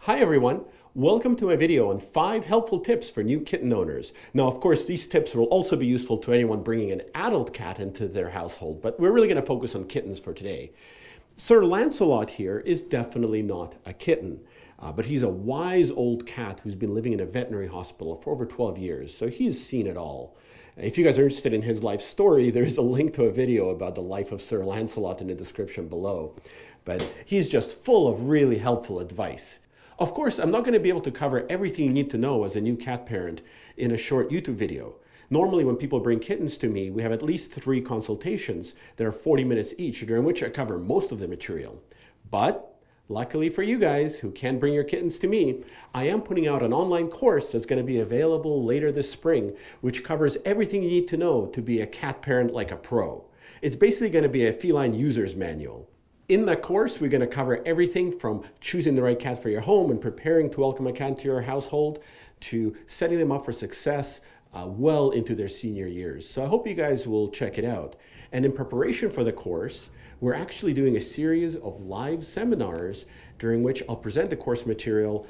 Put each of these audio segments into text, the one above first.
Hi everyone, welcome to my video on 5 helpful tips for new kitten owners. Now of course these tips will also be useful to anyone bringing an adult cat into their household, but we're really going to focus on kittens for today. Sir Lancelot here is definitely not a kitten, but he's a wise old cat who's been living in a veterinary hospital for over 12 years, so he's seen it all. If you guys are interested in his life story, there's a link to a video about the life of Sir Lancelot in the description below. But he's just full of really helpful advice. Of course, I'm not going to be able to cover everything you need to know as a new cat parent in a short YouTube video. Normally, when people bring kittens to me, we have at least 3 consultations that are 40 minutes each, during which I cover most of the material. But luckily for you guys who can bring your kittens to me, I am putting out an online course that's going to be available later this spring, which covers everything you need to know to be a cat parent like a pro. It's basically going to be a feline user's manual. In that course, we're going to cover everything from choosing the right cat for your home and preparing to welcome a cat into your household to setting them up for success well into their senior years. So I hope you guys will check it out. And in preparation for the course, we're actually doing a series of live seminars during which I'll present the course material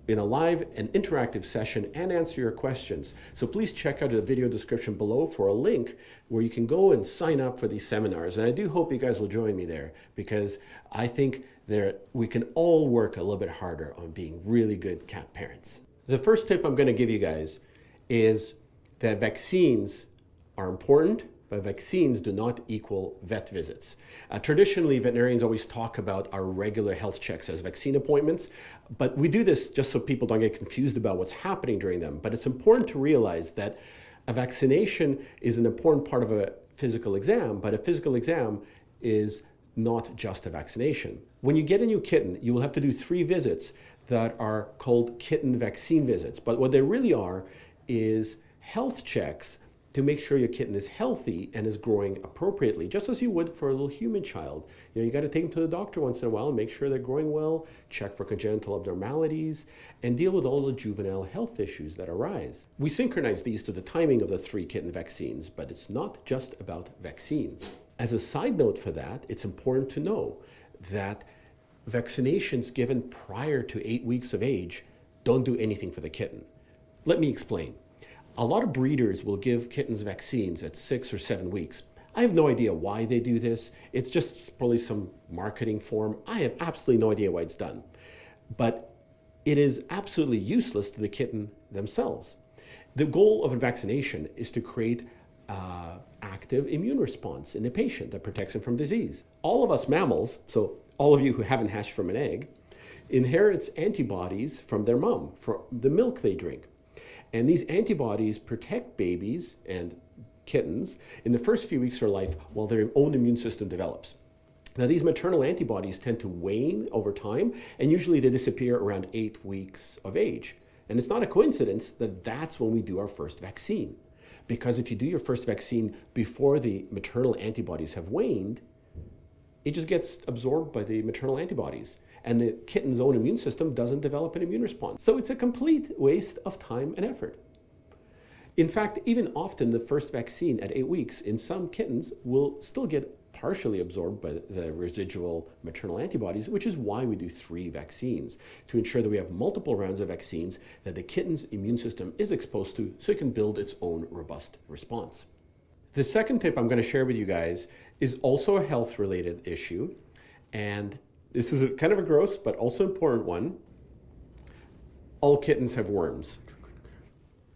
in a live and interactive session and answer your questions. So please check out the video description below for a link where you can go and sign up for these seminars. And I do hope you guys will join me there, because I think we can all work a little bit harder on being really good cat parents. The first tip I'm going to give you guys is that vaccines are important, but vaccines do not equal vet visits. Traditionally, veterinarians always talk about our regular health checks as vaccine appointments, but we do this just so people don't get confused about what's happening during them. But it's important to realize that a vaccination is an important part of a physical exam, but a physical exam is not just a vaccination. When you get a new kitten, you will have to do 3 visits that are called kitten vaccine visits. But what they really are is health checks to make sure your kitten is healthy and is growing appropriately, just as you would for a little human child. You got to take them to the doctor once in a while and make sure they're growing well, check for congenital abnormalities, and deal with all the juvenile health issues that arise. We synchronize these to the timing of the 3 kitten vaccines, but it's not just about vaccines. As a side note for that, it's important to know that vaccinations given prior to 8 weeks of age don't do anything for the kitten. Let me explain. A lot of breeders will give kittens vaccines at 6 or 7 weeks. I have no idea why they do this. It's just probably some marketing form. I have absolutely no idea why it's done. But it is absolutely useless to the kitten themselves. The goal of a vaccination is to create an active immune response in the patient that protects them from disease. All of us mammals, so all of you who haven't hatched from an egg, inherits antibodies from their mom, from the milk they drink. And these antibodies protect babies and kittens in the first few weeks of their life while their own immune system develops. Now, these maternal antibodies tend to wane over time, and usually they disappear around 8 weeks of age. And it's not a coincidence that that's when we do our first vaccine. Because if you do your first vaccine before the maternal antibodies have waned, it just gets absorbed by the maternal antibodies, and the kitten's own immune system doesn't develop an immune response. So it's a complete waste of time and effort. In fact, even often the first vaccine at 8 weeks in some kittens will still get partially absorbed by the residual maternal antibodies, which is why we do 3 vaccines, to ensure that we have multiple rounds of vaccines that the kitten's immune system is exposed to so it can build its own robust response. The second tip I'm going to share with you guys is also a health-related issue, and this is kind of a gross but also important one. All kittens have worms.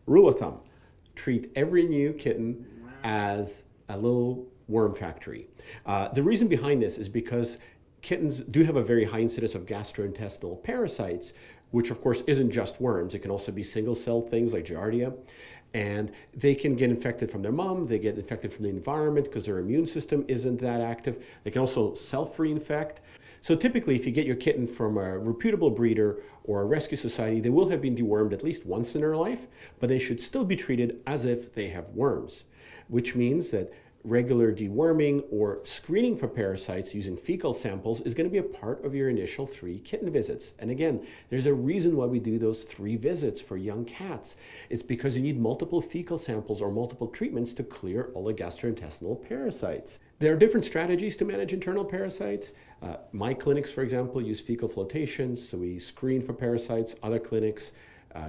Rule of thumb, treat every new kitten as a little worm factory. The reason behind this is because kittens do have a very high incidence of gastrointestinal parasites, which of course isn't just worms. It can also be single-celled things like Giardia. And they can get infected from their mom, they get infected from the environment because their immune system isn't that active. They can also self-reinfect. So typically, if you get your kitten from a reputable breeder or a rescue society, they will have been dewormed at least once in their life, but they should still be treated as if they have worms, which means that regular deworming or screening for parasites using fecal samples is going to be a part of your initial 3 kitten visits. And again, there's a reason why we do those 3 visits for young cats. It's because you need multiple fecal samples or multiple treatments to clear all the gastrointestinal parasites. There are different strategies to manage internal parasites. My clinics, for example, use fecal flotations, so we screen for parasites. Other clinics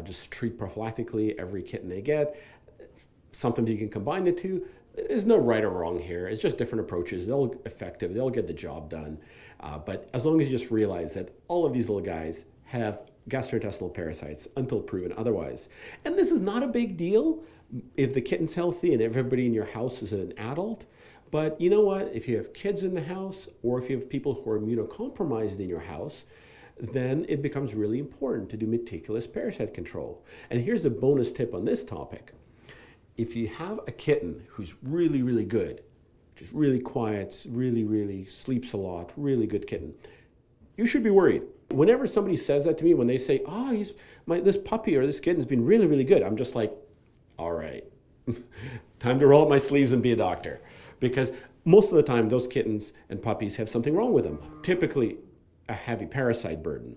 just treat prophylactically every kitten they get. Sometimes you can combine the two. There's no right or wrong here. It's just different approaches. They'll be effective. They'll get the job done. But as long as you just realize that all of these little guys have gastrointestinal parasites until proven otherwise. And this is not a big deal if the kitten's healthy and everybody in your house is an adult. But you know what? If you have kids in the house, or if you have people who are immunocompromised in your house, then it becomes really important to do meticulous parasite control. And here's a bonus tip on this topic. If you have a kitten who's really, really good, just really quiet, really, really sleeps a lot, really good kitten, you should be worried. Whenever somebody says that to me, when they say, oh, this puppy or this kitten's been really, really good, I'm just like, all right, time to roll up my sleeves and be a doctor. Because most of the time, those kittens and puppies have something wrong with them, typically a heavy parasite burden.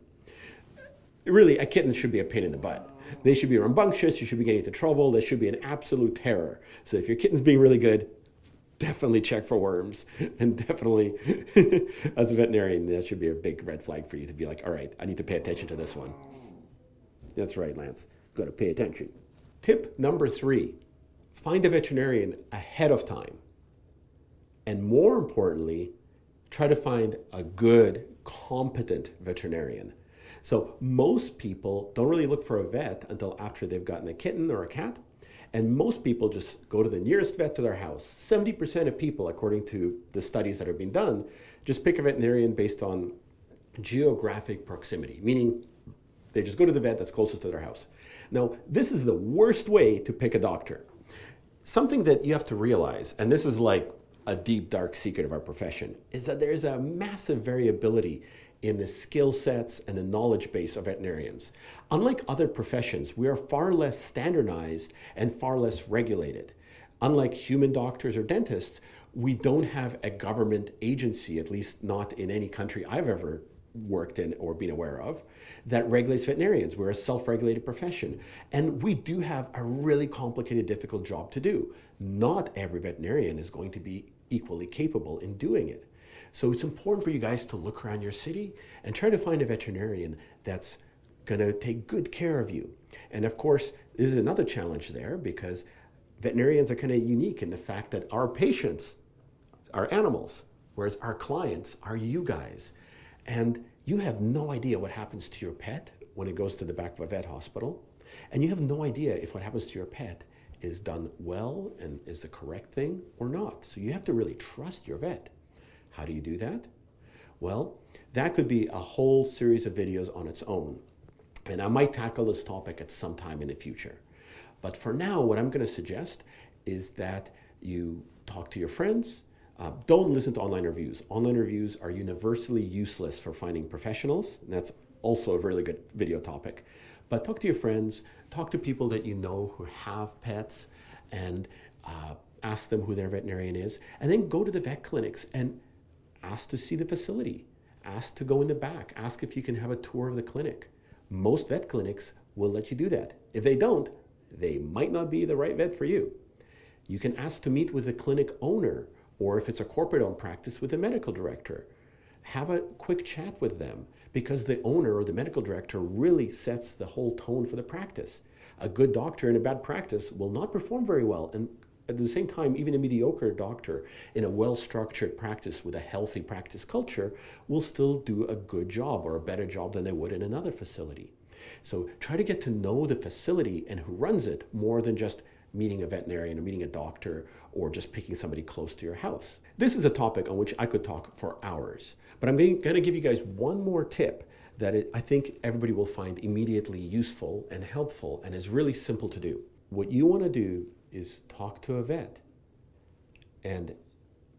Really, a kitten should be a pain in the butt. They should be rambunctious, you should be getting into trouble, they should be an absolute terror. So if your kitten's being really good, definitely check for worms. And definitely, as a veterinarian, that should be a big red flag for you to be like, all right, I need to pay attention to this one. That's right, Lance. Got to pay attention. Tip number 3, find a veterinarian ahead of time. And more importantly, try to find a good, competent veterinarian. So most people don't really look for a vet until after they've gotten a kitten or a cat. And most people just go to the nearest vet to their house. 70% of people, according to the studies that have been done, just pick a veterinarian based on geographic proximity, meaning they just go to the vet that's closest to their house. Now, this is the worst way to pick a doctor. Something that you have to realize, and this is like a deep, dark secret of our profession, is that there's a massive variability in the skill sets and the knowledge base of veterinarians. Unlike other professions, we are far less standardized and far less regulated. Unlike human doctors or dentists, we don't have a government agency, at least not in any country I've ever worked in or been aware of, that regulates veterinarians. We're a self-regulated profession. And we do have a really complicated, difficult job to do. Not every veterinarian is going to be equally capable in doing it. So it's important for you guys to look around your city and try to find a veterinarian that's gonna take good care of you. And of course, there's another challenge there because veterinarians are kind of unique in the fact that our patients are animals, whereas our clients are you guys. And you have no idea what happens to your pet when it goes to the back of a vet hospital. And you have no idea if what happens to your pet is done well and is the correct thing or not. So you have to really trust your vet. How do you do that? Well, that could be a whole series of videos on its own. And I might tackle this topic at some time in the future. But for now, what I'm going to suggest is that you talk to your friends. Don't listen to online reviews. Online reviews are universally useless for finding professionals. And that's also a really good video topic. But talk to your friends, talk to people that you know who have pets, and ask them who their veterinarian is. And then go to the vet clinics and ask to see the facility. Ask to go in the back. Ask if you can have a tour of the clinic. Most vet clinics will let you do that. If they don't, they might not be the right vet for you. You can ask to meet with the clinic owner, or if it's a corporate-owned practice, with the medical director. Have a quick chat with them because the owner or the medical director really sets the whole tone for the practice. A good doctor in a bad practice will not perform very well, and at the same time, even a mediocre doctor in a well-structured practice with a healthy practice culture will still do a good job or a better job than they would in another facility. So try to get to know the facility and who runs it more than just meeting a veterinarian or meeting a doctor or just picking somebody close to your house. This is a topic on which I could talk for hours, but I'm going to give you guys one more tip that I think everybody will find immediately useful and helpful and is really simple to do. What you want to do is talk to a vet and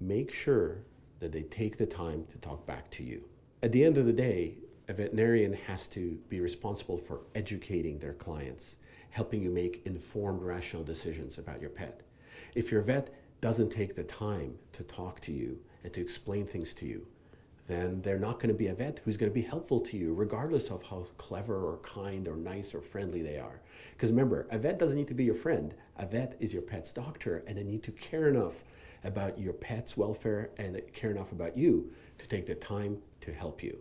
make sure that they take the time to talk back to you. At the end of the day, a veterinarian has to be responsible for educating their clients, helping you make informed, rational decisions about your pet. If your vet doesn't take the time to talk to you and to explain things to you, then they're not going to be a vet who's going to be helpful to you, regardless of how clever or kind or nice or friendly they are. Because remember, a vet doesn't need to be your friend. A vet is your pet's doctor, and they need to care enough about your pet's welfare and care enough about you to take the time to help you.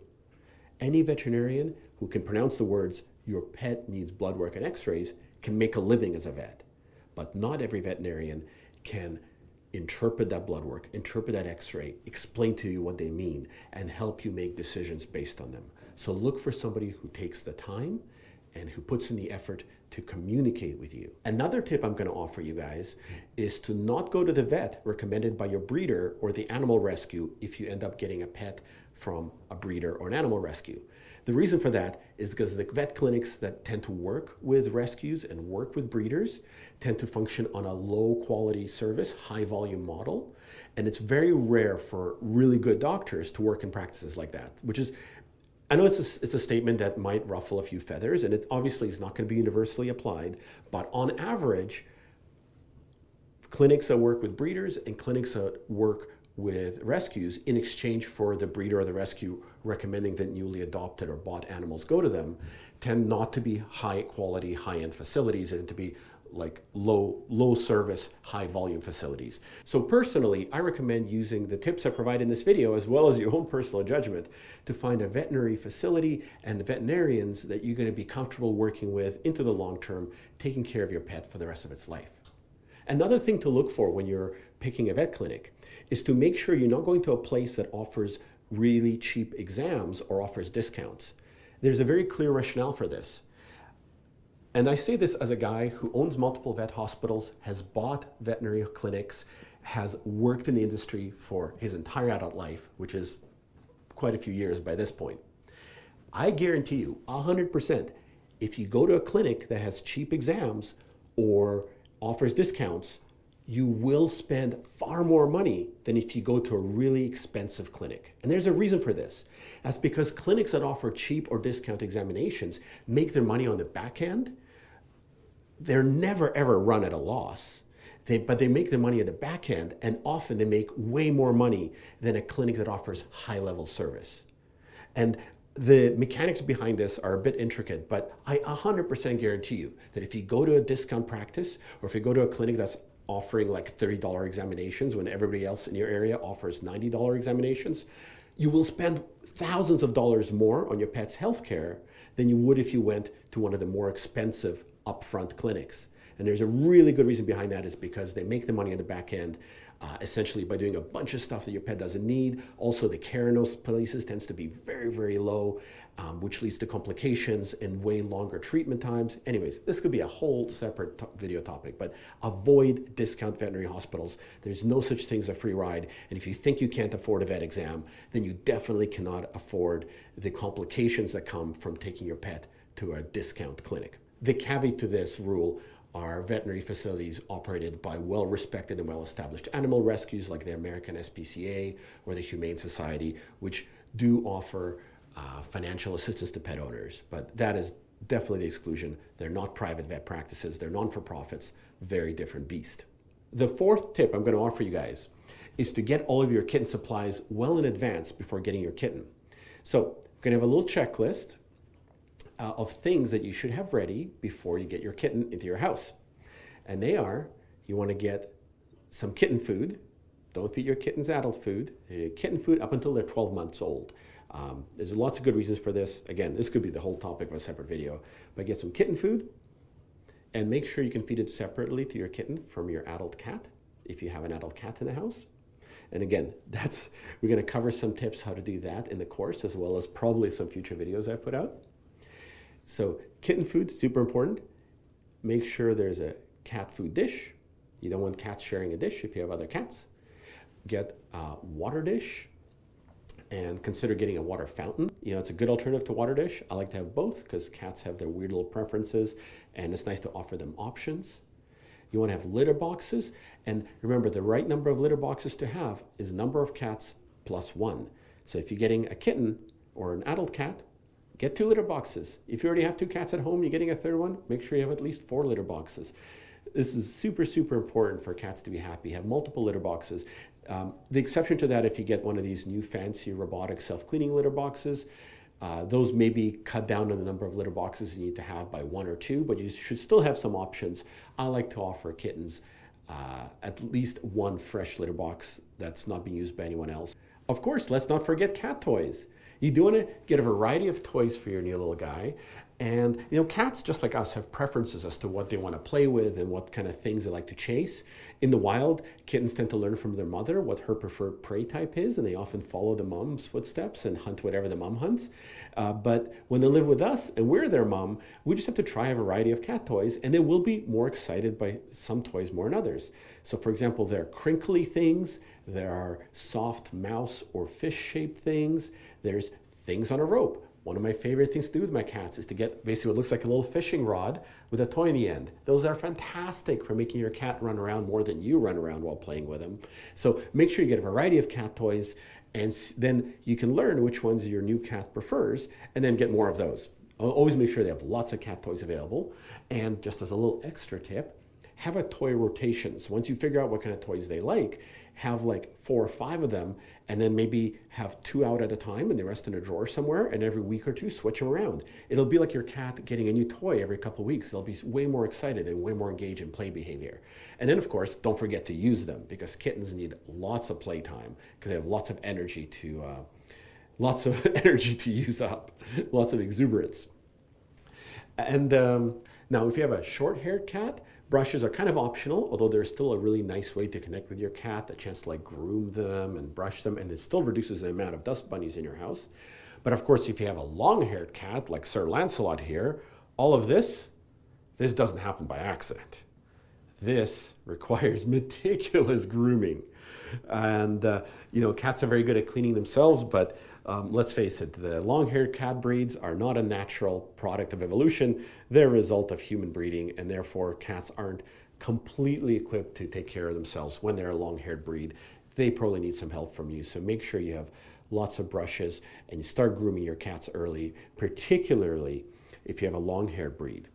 Any veterinarian who can pronounce the words, "your pet needs blood work and x-rays," can make a living as a vet. But not every veterinarian can interpret that blood work, interpret that x-ray, explain to you what they mean, and help you make decisions based on them. So look for somebody who takes the time and who puts in the effort to communicate with you. Another tip I'm going to offer you guys is to not go to the vet recommended by your breeder or the animal rescue if you end up getting a pet from a breeder or an animal rescue. The reason for that is because the vet clinics that tend to work with rescues and work with breeders tend to function on a low quality service, high volume model. And it's very rare for really good doctors to work in practices like that, which is, I know it's a statement that might ruffle a few feathers, and it obviously is not going to be universally applied, but on average, clinics that work with breeders and clinics that work with rescues in exchange for the breeder or the rescue recommending that newly adopted or bought animals go to them tend not to be high quality, high-end facilities and to be like low service, high volume facilities. So personally, I recommend using the tips I provide in this video as well as your own personal judgment to find a veterinary facility and the veterinarians that you're going to be comfortable working with into the long term, taking care of your pet for the rest of its life. Another thing to look for when you're picking a vet clinic is to make sure you're not going to a place that offers really cheap exams or offers discounts. There's a very clear rationale for this. And I say this as a guy who owns multiple vet hospitals, has bought veterinary clinics, has worked in the industry for his entire adult life, which is quite a few years by this point. I guarantee you 100%, if you go to a clinic that has cheap exams or offers discounts, you will spend far more money than if you go to a really expensive clinic. And there's a reason for this. That's because clinics that offer cheap or discount examinations make their money on the back end. They're never ever run at a loss, but they make their money at the back end, and often they make way more money than a clinic that offers high level service. And the mechanics behind this are a bit intricate, but I 100% guarantee you that if you go to a discount practice or if you go to a clinic that's offering like $30 examinations when everybody else in your area offers $90 examinations, you will spend thousands of dollars more on your pet's health care than you would if you went to one of the more expensive upfront clinics. And there's a really good reason behind that is because they make the money on the back end essentially by doing a bunch of stuff that your pet doesn't need. Also, the care in those places tends to be very, very low, which leads to complications and way longer treatment times. Anyways, this could be a whole separate video topic, but avoid discount veterinary hospitals. There's no such thing as a free ride. And if you think you can't afford a vet exam, then you definitely cannot afford the complications that come from taking your pet to a discount clinic. The caveat to this rule are veterinary facilities operated by well-respected and well-established animal rescues like the American SPCA or the Humane Society, which do offer financial assistance to pet owners. But that is definitely the exclusion. They're not private vet practices. They're non-for-profits. Very different beast. The fourth tip I'm going to offer you guys is to get all of your kitten supplies well in advance before getting your kitten. So I'm going to have a little checklist of things that you should have ready before you get your kitten into your house. And they are, you want to get some kitten food. Don't feed your kittens adult food. Kitten food up until they're 12 months old. There's lots of good reasons for this. Again, this could be the whole topic of a separate video. But get some kitten food and make sure you can feed it separately to your kitten from your adult cat if you have an adult cat in the house. And again, we're going to cover some tips how to do that in the course, as well as probably some future videos I put out. So kitten food, super important. Make sure there's a cat food dish. You don't want cats sharing a dish if you have other cats. Get a water dish and consider getting a water fountain. You know, it's a good alternative to water dish. I like to have both because cats have their weird little preferences and it's nice to offer them options. You want to have litter boxes, and remember the right number of litter boxes to have is number of cats plus one. So if you're getting a kitten or an adult cat, get 2 litter boxes. If you already have 2 cats at home, you're getting a third one, make sure you have at least 4 litter boxes. This is super, super important for cats to be happy. Have multiple litter boxes. The exception to that, if you get one of these new fancy robotic self-cleaning litter boxes, those maybe cut down on the number of litter boxes you need to have by 1 or 2, but you should still have some options. I like to offer kittens at least one fresh litter box that's not being used by anyone else. Of course, let's not forget cat toys. You do want to get a variety of toys for your new little guy. And cats, just like us, have preferences as to what they want to play with and what kind of things they like to chase. In the wild, kittens tend to learn from their mother what her preferred prey type is, and they often follow the mom's footsteps and hunt whatever the mom hunts. But when they live with us and we're their mom, we just have to try a variety of cat toys, and they will be more excited by some toys more than others. So for example, there are crinkly things, there are soft mouse or fish-shaped things, there's things on a rope. One of my favorite things to do with my cats is to get basically what looks like a little fishing rod with a toy in the end. Those are fantastic for making your cat run around more than you run around while playing with them. So make sure you get a variety of cat toys, and then you can learn which ones your new cat prefers and then get more of those. Always make sure they have lots of cat toys available. And just as a little extra tip, have a toy rotation. So once you figure out what kind of toys they like, have like 4 or 5 of them, and then maybe have 2 out at a time and the rest in a drawer somewhere, and every week or 2 switch them around. It'll be like your cat getting a new toy every couple of weeks. They'll be way more excited and way more engaged in play behavior. And then of course, don't forget to use them, because kittens need lots of playtime because they have lots of energy to use up, lots of exuberance. And now if you have a short-haired cat, brushes are kind of optional, although there's still a really nice way to connect with your cat, a chance to like groom them and brush them, and it still reduces the amount of dust bunnies in your house. But of course, if you have a long-haired cat like Sir Lancelot here, all of this doesn't happen by accident. This requires meticulous grooming. And cats are very good at cleaning themselves, but let's face it, the long-haired cat breeds are not a natural product of evolution. They're a result of human breeding, and therefore cats aren't completely equipped to take care of themselves when they're a long-haired breed. They probably need some help from you, so make sure you have lots of brushes and you start grooming your cats early, particularly if you have a long-haired breed.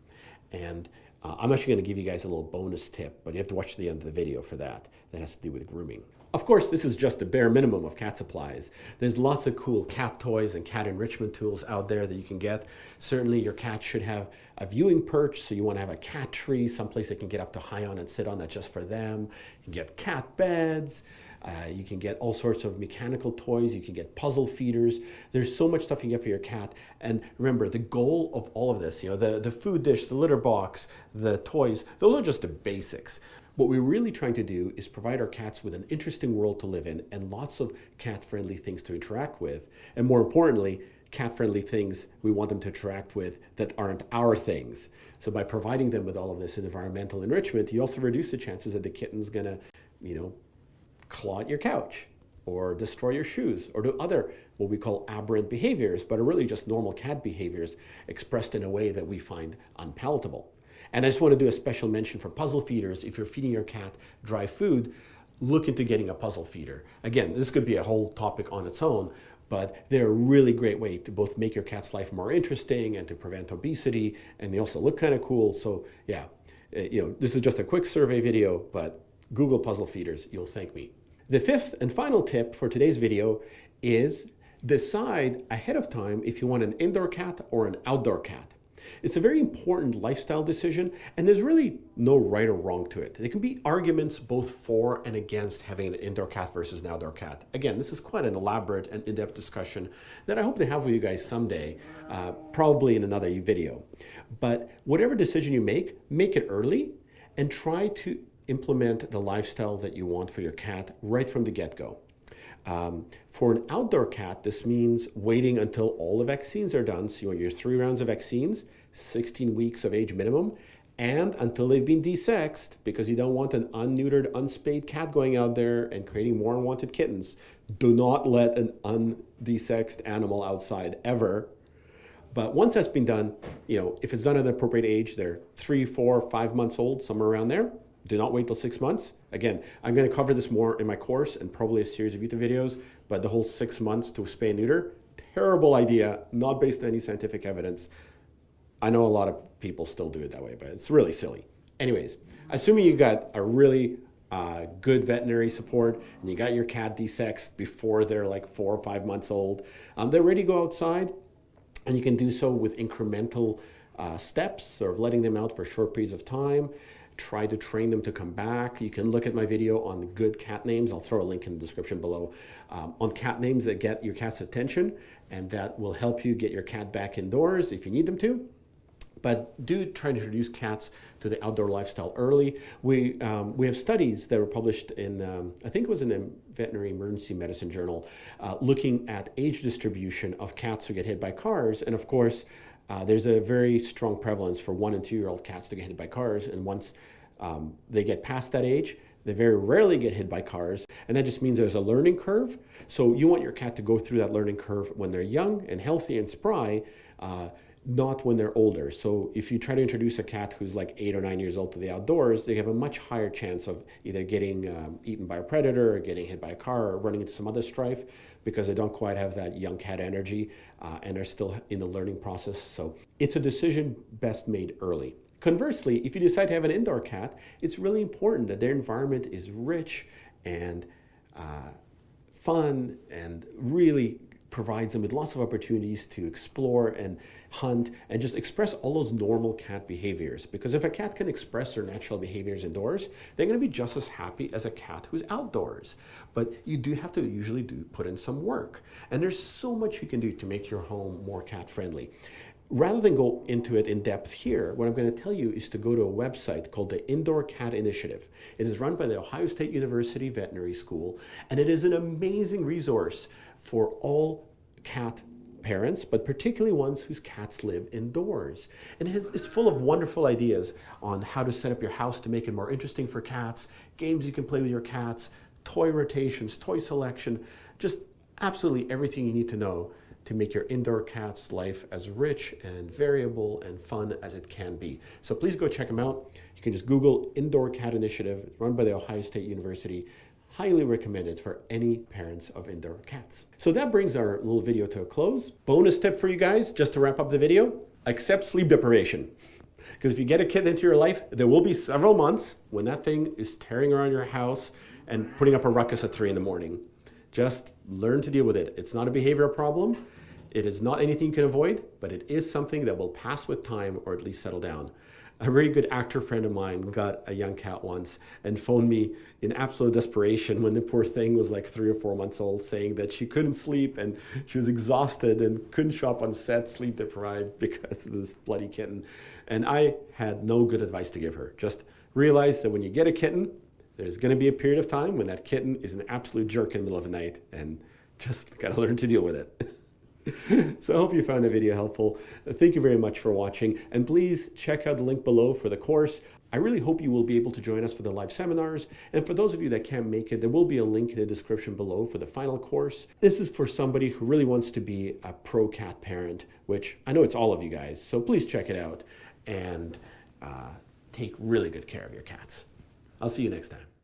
And I'm actually going to give you guys a little bonus tip, but you have to watch the end of the video for that. That has to do with grooming. Of course, this is just the bare minimum of cat supplies. There's lots of cool cat toys and cat enrichment tools out there that you can get. Certainly your cat should have a viewing perch, so you want to have a cat tree, someplace they can get up to high on and sit on that's just for them. You can get cat beds. You can get all sorts of mechanical toys. You can get puzzle feeders. There's so much stuff you can get for your cat. And remember, the goal of all of this, the food dish, the litter box, the toys, those are just the basics. What we're really trying to do is provide our cats with an interesting world to live in and lots of cat-friendly things to interact with. And more importantly, cat-friendly things we want them to interact with that aren't our things. So by providing them with all of this environmental enrichment, you also reduce the chances that the kitten's gonna, claw at your couch or destroy your shoes or do other what we call aberrant behaviors, but are really just normal cat behaviors expressed in a way that we find unpalatable. And I just want to do a special mention for puzzle feeders. If you're feeding your cat dry food, look into getting a puzzle feeder. Again, this could be a whole topic on its own, but they're a really great way to both make your cat's life more interesting and to prevent obesity, and they also look kind of cool. So yeah, this is just a quick survey video, but Google puzzle feeders, you'll thank me. The 5th and final tip for today's video is decide ahead of time if you want an indoor cat or an outdoor cat. It's a very important lifestyle decision, and there's really no right or wrong to it. There can be arguments both for and against having an indoor cat versus an outdoor cat. Again, this is quite an elaborate and in-depth discussion that I hope to have with you guys someday, probably in another video. But whatever decision you make it early and try to implement the lifestyle that you want for your cat right from the get-go. For an outdoor cat, this means waiting until all the vaccines are done. So you want your 3 rounds of vaccines, 16 weeks of age minimum, and until they've been desexed, because you don't want an unneutered, unspayed cat going out there and creating more unwanted kittens. Do not let an undesexed animal outside ever. But once that's been done, if it's done at an appropriate age, they're 3, 4, 5 months old, somewhere around there. Do not wait till 6 months. Again, I'm going to cover this more in my course and probably a series of YouTube videos, but the whole 6 months to spay and neuter, terrible idea, not based on any scientific evidence. I know a lot of people still do it that way, but it's really silly. Anyways, assuming you got a really good veterinary support and you got your cat desexed before they're like 4 or 5 months old, they're ready to go outside, and you can do so with incremental steps, sort of letting them out for short periods of time. try to train them to come back. You can look at my video on good cat names. I'll throw a link in the description below on cat names that get your cat's attention, and that will help you get your cat back indoors if you need them to. But do try to introduce cats to the outdoor lifestyle early. We have studies that were published in, I think it was in the Veterinary Emergency Medicine Journal, looking at age distribution of cats who get hit by cars. And of course, there's a very strong prevalence for 1 and 2-year-old cats to get hit by cars. And once they get past that age, they very rarely get hit by cars. And that just means there's a learning curve. So you want your cat to go through that learning curve when they're young and healthy and spry, not when they're older. So if you try to introduce a cat who's like 8 or 9 years old to the outdoors, they have a much higher chance of either getting eaten by a predator or getting hit by a car or running into some other strife, because they don't quite have that young cat energy and are still in the learning process. So it's a decision best made early. Conversely, if you decide to have an indoor cat, it's really important that their environment is rich and fun and really provides them with lots of opportunities to explore and hunt and just express all those normal cat behaviors. Because if a cat can express their natural behaviors indoors, they're going to be just as happy as a cat who's outdoors. But you do have to usually put in some work. And there's so much you can do to make your home more cat friendly. Rather than go into it in depth here, what I'm going to tell you is to go to a website called the Indoor Cat Initiative. It is run by the Ohio State University Veterinary School, and it is an amazing resource for all cat parents, but particularly ones whose cats live indoors. And it's full of wonderful ideas on how to set up your house to make it more interesting for cats, games you can play with your cats, toy rotations, toy selection, just absolutely everything you need to know to make your indoor cat's life as rich and variable and fun as it can be. So please go check them out. You can just Google Indoor Cat Initiative, run by the Ohio State University. Highly recommended for any parents of indoor cats. So that brings our little video to a close. Bonus tip for you guys, just to wrap up the video, accept sleep deprivation. Because if you get a kitten into your life, there will be several months when that thing is tearing around your house and putting up a ruckus at 3 in the morning. Just learn to deal with it. It's not a behavioral problem. It is not anything you can avoid, but it is something that will pass with time or at least settle down. A very good actor friend of mine got a young cat once and phoned me in absolute desperation when the poor thing was like 3 or 4 months old, saying that she couldn't sleep and she was exhausted and couldn't show up on set, sleep deprived because of this bloody kitten. And I had no good advice to give her. Just realize that when you get a kitten, there's going to be a period of time when that kitten is an absolute jerk in the middle of the night, and just got to learn to deal with it. So I hope you found the video helpful. Thank you very much for watching, and please check out the link below for the course. I really hope you will be able to join us for the live seminars, and for those of you that can't make it, there will be a link in the description below for the final course. This is for somebody who really wants to be a pro cat parent, which I know it's all of you guys, so please check it out and take really good care of your cats. I'll see you next time.